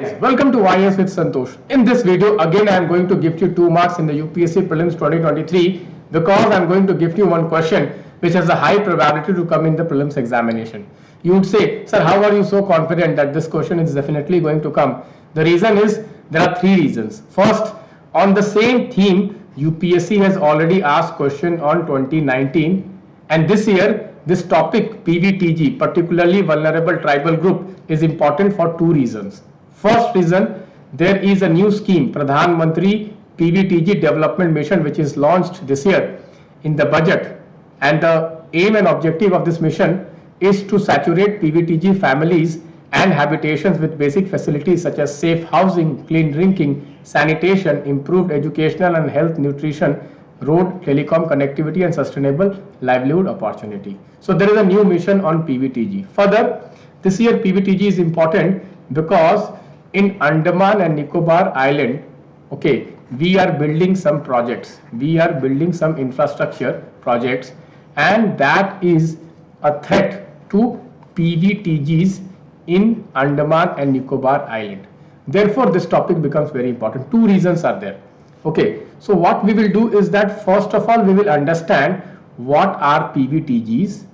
Welcome to IAS with Santosh. In this video, again I am going to gift you 2 marks in the UPSC Prelims 2023 because I am going to gift you one question which has a high probability to come in the Prelims examination. You would say, sir, how are you so confident that this question is definitely going to come? The reason is, there are 3 reasons. First, on the same theme, UPSC has already asked question on 2019, and this year this topic PVTG, particularly vulnerable tribal group, is important for 2 reasons. First reason, there is a new scheme, Pradhan Mantri PVTG Development Mission, which is launched this year in the budget, and the aim and objective of this mission is to saturate PVTG families and habitations with basic facilities such as safe housing, clean drinking, sanitation, improved educational and health nutrition, road, telecom connectivity and sustainable livelihood opportunity. So there is a new mission on PVTG. Further, this year PVTG is important because in Andaman and Nicobar Island, okay, we are building some projects, we are building some infrastructure projects, and that is a threat to PVTGs in Andaman and Nicobar Island. Therefore, this topic becomes very important. 2 reasons are there. Okay, so what we will do is that first of all we will understand what are PVTGs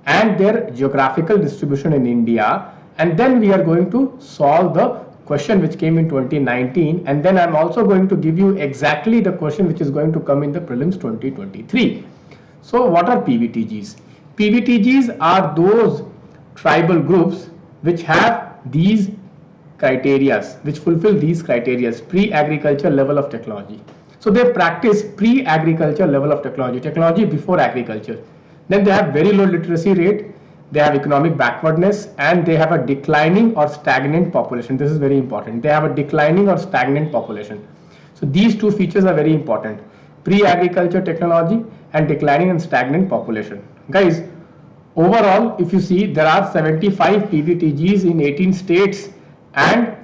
and their geographical distribution in India, and then we are going to solve the question which came in 2019, and then I am also going to give you exactly the question which is going to come in the Prelims 2023. So what are PVTGs? PVTGs are those tribal groups which have these criterias, which fulfill these criterias: pre-agriculture level of technology. So they practice pre-agriculture level of technology before agriculture. Then they have very low literacy rate, they have economic backwardness, and they have a declining or stagnant population. This is very important. They have a declining or stagnant population. So these 2 features are very important: pre-agriculture technology and declining and stagnant population. Guys, overall, if you see, there are 75 PVTGs in 18 states and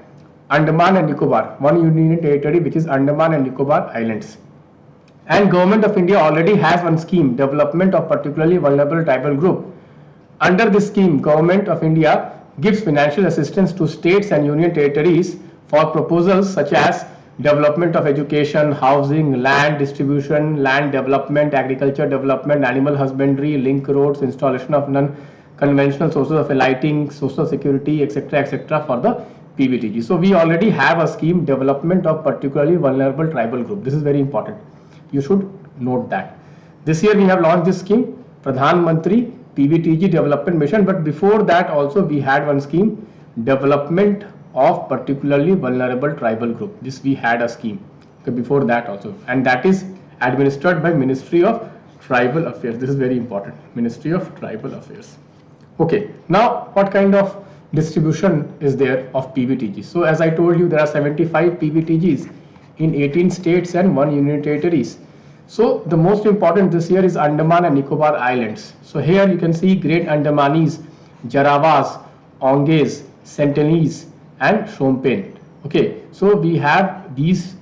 Andaman and Nicobar, one union territory which is Andaman and Nicobar Islands. And Government of India already has one scheme, development of particularly vulnerable tribal group. Under this scheme, Government of India gives financial assistance to states and union territories for proposals such as development of education, housing, land distribution, land development, agriculture development, animal husbandry, link roads, installation of non-conventional sources of lighting, social security, etc. for the PVTG. So we already have a scheme, development of particularly vulnerable tribal group. This is very important. You should note that. This year we have launched this scheme, Pradhan Mantri PVTG Development Mission, but before that also we had one scheme, development of particularly vulnerable tribal group. This we had a scheme before that also, and that is administered by Ministry of Tribal Affairs. This is very important, Ministry of Tribal Affairs. Okay, now what kind of distribution is there of PVTGs? So as I told you, there are 75 PVTGs in 18 states and 1 union territories. So the most important this year is Andaman and Nicobar Islands. So here you can see Great Andamanis, Jarawas, Onges, Sentinelese and Shompen. Okay, so we have these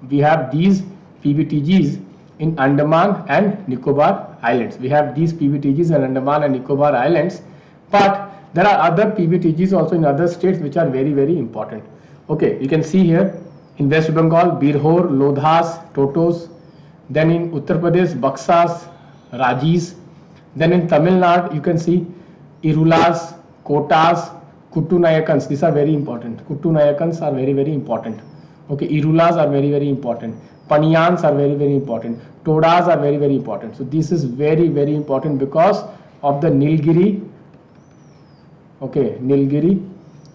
PVTGs in Andaman and Nicobar Islands. We have these PVTGs in Andaman and Nicobar Islands, but there are other PVTGs also in other states which are very, very important. Okay, you can see here in West Bengal, Birhor, Lodhas, Totos. Then in Uttar Pradesh, Baksas, Rajis. Then in Tamil Nadu, you can see Irulas, Kotas, Kuttunayakans. These are very important. Kuttunayakans are very, very important. Okay, Irulas are very, very important. Paniyans are very, very important. Todas are very, very important. So this is very, very important because of the Nilgiri. Okay, Nilgiri.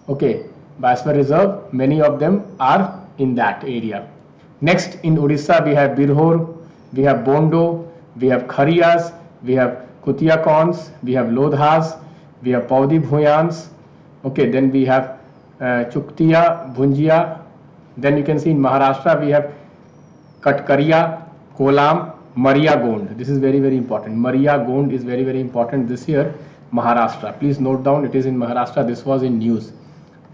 Okay, Biosphere Reserve. Many of them are in that area. Next, in Odisha, we have Birhor, we have Bondo, we have Kharias, we have Kutiakons, we have Lodhas, we have Paudi Bhuyans. Okay, then we have Chuktiya, Bhunjia. Then you can see in Maharashtra we have Katkaria, Kolam, Maria Gond. This is very, very important. Maria Gond is very, very important this year. Maharashtra. Please note down, it is in Maharashtra. This was in news.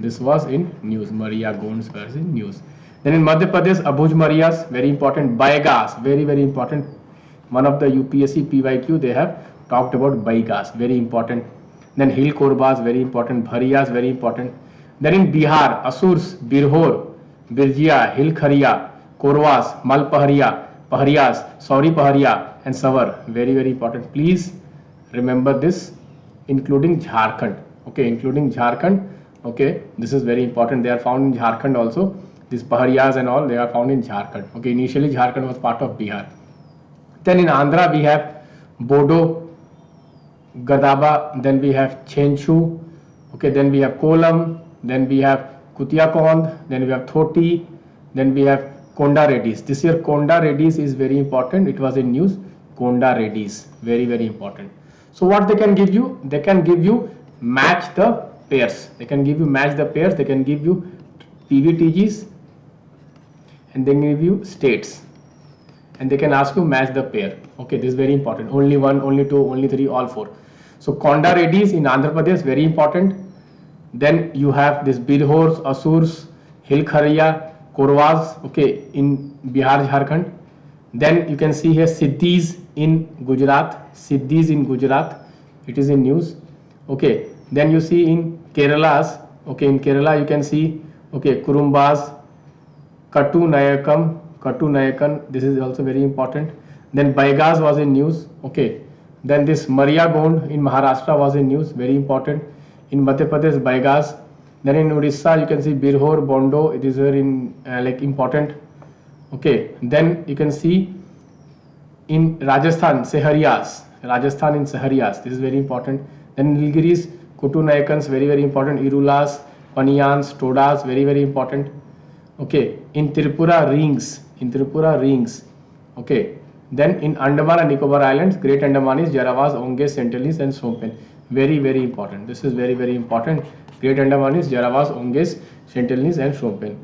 This was in news. Maria Gonds was in news. Then in Madhya Pradesh, Abuj Marias, very important. Baigas, very, very important. One of the UPSC PYQ, they have talked about Baigas, very important. Then Hill Korbas, very important. Bhariyas, very important. Then in Bihar, Asurs, Birhor, Birjia, Hilkharia, Korwas, Malpaharia, Pahariyas, Sauri Paharia, and Savar. Very, very important. Please remember this, including Jharkhand. Okay, including Jharkhand. Okay, this is very important. They are found in Jharkhand also. These Pahariyas and all, they are found in Jharkhand. Okay, initially Jharkhand was part of Bihar. Then in Andhra we have Bodo, Gadaba, then we have Chenchu, okay, then we have Kolam, then we have Kutiakond, then we have Thoti, then we have Konda Reddy's. This year Konda Reddy's is very important. It was in news. Konda Reddy's, very, very important. So what they can give you? They can give you match the pairs. They can give you match the pairs. They can give you PVTGs, and they give you states, and they can ask you match the pair. Okay, this is very important. Only one, only two, only three, all four. So Konda Reddy's in Andhra Pradesh, very important. Then you have this Birhors, Asurs, Hilkharia, Korwas, okay, in Bihar, Jharkhand. Then you can see here Siddhis in Gujarat. Siddhis in Gujarat. It is in news. Okay. Then you see in Kerala's. Okay, in Kerala you can see, okay, Kurumbas, Katunayakam, Katunayakan. This is also very important. Then Baigas was in news. Okay. Then this Maria Gond in Maharashtra was in news. Very important. In Madhya Pradesh, Baigas. Then in Odisha you can see Birhor, Bondo. It is very like important. Okay. Then you can see in Rajasthan, Sehariyas. Rajasthan in Sehariyas. This is very important. Then Nilgiris, Kutunayakans, very, very important. Irulas, Paniyans, Todas, very, very important. Okay. In Tripura, Rings. In Tripura, Rings. Okay. Then in Andaman and Nicobar Islands, Great Andamanis, Jarawas, Onges, Sentinels, and Sompen. Very, very important. This is very, very important. Great Andamanis, Jarawas, Onges, Sentinels, and Sompen.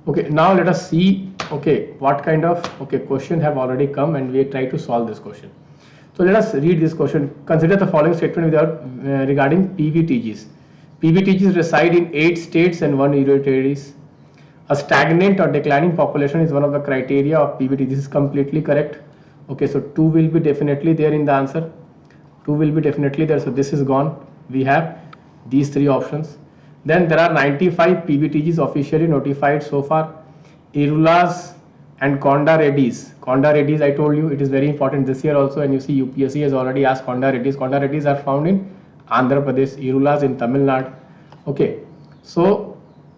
Okay. Now let us see, okay, what kind of, okay, question have already come, and we try to solve this question. So let us read this question. Consider the following statement without regarding PVTGs. PVTGs reside in 8 states and 1 union territories. A stagnant or declining population is one of the criteria of PVT. This is completely correct. Okay, so 2 will be definitely there in the answer. 2 will be definitely there. So this is gone. We have these 3 options. Then there are 95 PVTGs officially notified so far. Irulas and Konda Reddy's. Konda Reddy's, I told you, it is very important this year also, and you see UPSC has already asked Konda Reddy's. Konda Reddy's are found in Andhra Pradesh, Irulas in Tamil Nadu. Okay, so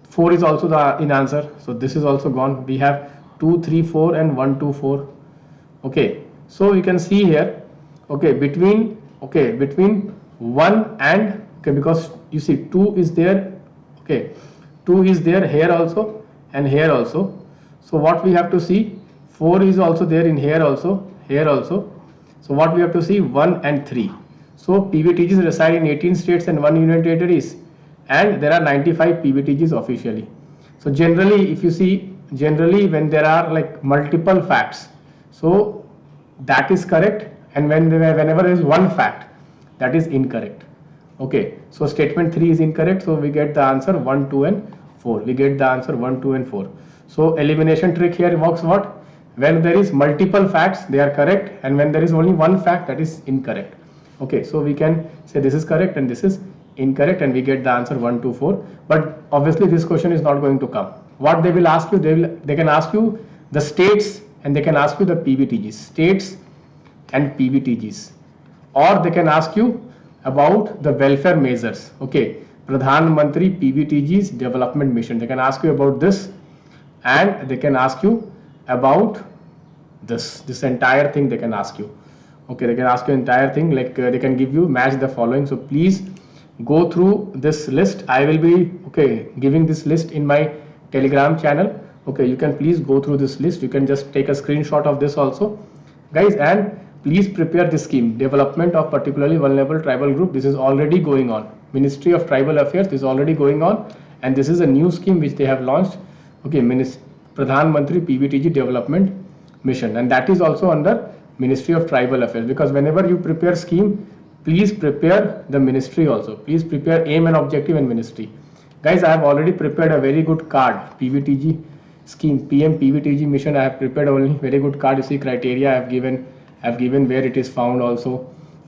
4 is also in answer. So this is also gone. We have 2, 3, 4 and 1, 2, 4. Okay, so you can see here, okay, between 1 and, okay, because you see 2 is there, okay, 2 is there here also and here also. So what we have to see, 4 is also there in here also, here also. So what we have to see, 1 and 3. So PVTGs reside in 18 states and 1 union territories, and there are 95 PVTGs officially. So generally, if you see, generally when there are like multiple facts, so that is correct, and whenever there is one fact, that is incorrect. Okay, so statement 3 is incorrect, so we get the answer 1, 2 and 4. We get the answer 1, 2 and 4. So elimination trick here works what? When there is multiple facts, they are correct, and when there is only one fact, that is incorrect. Okay, so we can say this is correct and this is incorrect, and we get the answer 1, 2, 4. But obviously this question is not going to come. What they will ask you, they can ask you the states, and they can ask you the PVTGs, states and PVTGs, or they can ask you about the welfare measures. Okay, Pradhan Mantri PVTGs development mission. They can ask you about this, and they can ask you about this entire thing. They can ask you. Okay, they can ask you entire thing, like they can give you match the following. So please go through this list. I will be, okay, giving this list in my Telegram channel. Okay, you can please go through this list. You can just take a screenshot of this also, guys, and please prepare this scheme, development of particularly vulnerable tribal group. This is already going on. Ministry of Tribal Affairs, this is already going on, and this is a new scheme which they have launched. Okay, Pradhan Mantri PVTG development mission, and that is also under Ministry of Tribal Affairs, because whenever you prepare scheme, please prepare the ministry also. Please prepare aim and objective and ministry. Guys, I have already prepared a very good card, PVTG scheme, PM PVTG mission. I have prepared a very good card. You see criteria I have given where it is found also,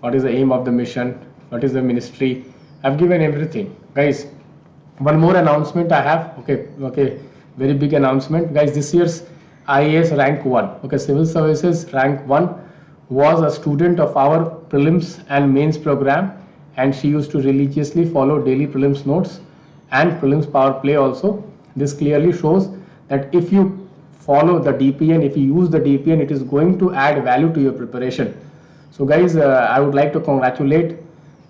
what is the aim of the mission, what is the ministry. I have given everything, guys. One more announcement I have. Okay, very big announcement, guys. This year's IAS rank 1, okay, civil services rank 1, was a student of our prelims and mains program, and she used to religiously follow daily prelims notes and prelims power play also. This clearly shows that if you follow the DPN, if you use the DPN, it is going to add value to your preparation. So guys, I would like to congratulate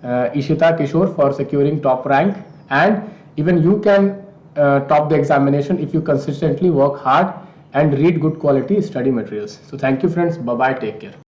Ishita Kishore for securing top rank, and even you can top the examination if you consistently work hard and read good quality study materials. So thank you friends, bye bye, take care.